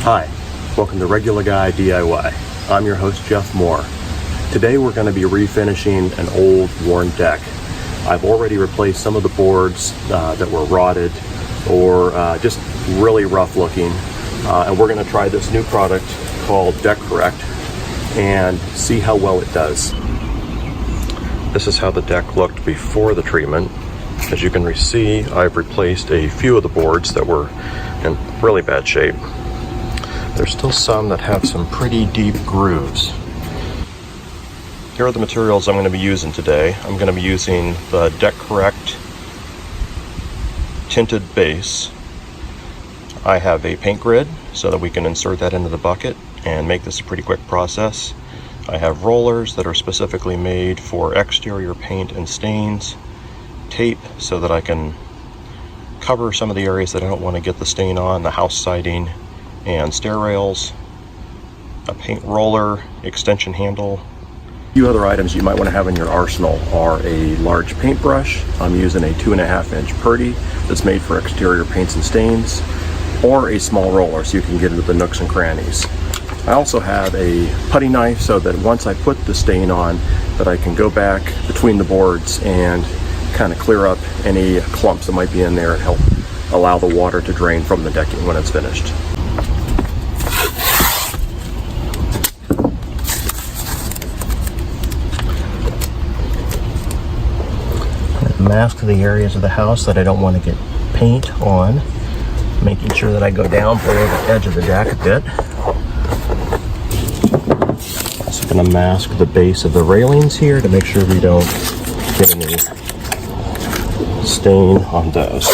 Hi, welcome to Regular Guy DIY. I'm your host, Jeff Moore. Today we're going to be refinishing an old, worn deck. I've already replaced some of the boards that were rotted or just really rough looking. And we're going to try this new product called Deck Correct and see how well it does. This is how the deck looked before the treatment. As you can see, I've replaced a few of the boards that were in really bad shape. There's still some that have some pretty deep grooves. Here are the materials I'm going to be using today. I'm going to be using the Deck Correct tinted base. I have a paint grid so that we can insert that into the bucket and make this a pretty quick process. I have rollers that are specifically made for exterior paint and stains, tape so that I can cover some of the areas that I don't want to get the stain on, the house siding and stair rails, a paint roller, extension handle. A few other items you might want to have in your arsenal are a large paintbrush. I'm using a 2.5-inch Purdy that's made for exterior paints and stains, or a small roller so you can get into the nooks and crannies. I also have a putty knife so that once I put the stain on, that I can go back between the boards and kind of clear up any clumps that might be in there and help allow the water to drain from the decking when it's finished. Mask the areas of the house that I don't want to get paint on, making sure that I go down below the edge of the deck a bit. Also going to mask the base of the railings here to make sure we don't get any stain on those.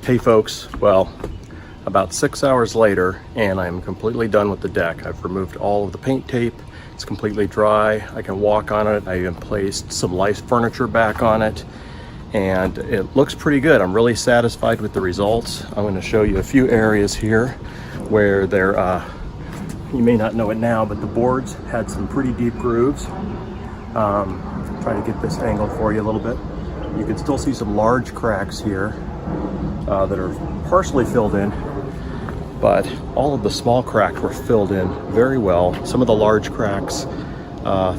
Hey folks, well, about 6 hours later and I'm completely done with the deck. I've removed all of the paint tape. It's completely dry. I can walk on it. I even placed some light furniture back on it and it looks pretty good. I'm really satisfied with the results. I'm going to show you a few areas here where there, you may not know it now, but the boards had some pretty deep grooves. Try to get this angled for you a little bit. You can still see some large cracks here that are partially filled in, but all of the small cracks were filled in very well. Some of the large cracks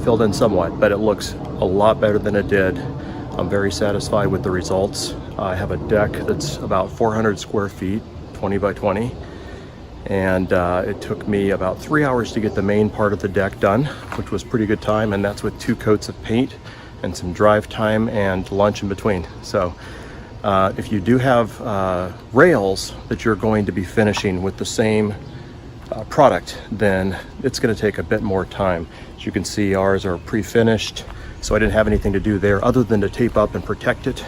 filled in somewhat, but it looks a lot better than it did. I'm very satisfied with the results. I have a deck that's about 400 square feet, 20 by 20, and it took me about 3 hours to get the main part of the deck done, which was pretty good time, and that's with 2 coats of paint and some drive time and lunch in between. So if you do have rails that you're going to be finishing with the same product, then it's going to take a bit more time. As you can see, ours are pre-finished, so I didn't have anything to do there other than to tape up and protect it.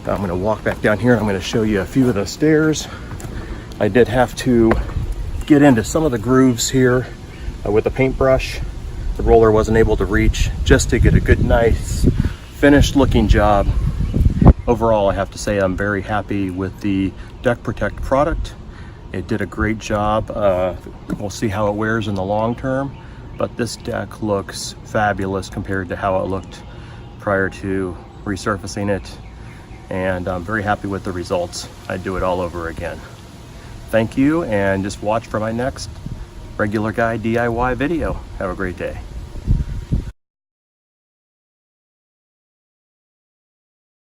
I'm going to walk back down here and I'm going to show you a few of the stairs. I did have to get into some of the grooves here with a paintbrush. The roller wasn't able to reach, just to get a good, nice, finished looking job. Overall, I have to say I'm very happy with the Deck Protect product. It did a great job. We'll see how it wears in the long term, but this deck looks fabulous compared to how it looked prior to resurfacing it, and I'm very happy with the results. I'd do it all over again. Thank you, and just watch for my next regular guy DIY video. Have a great day.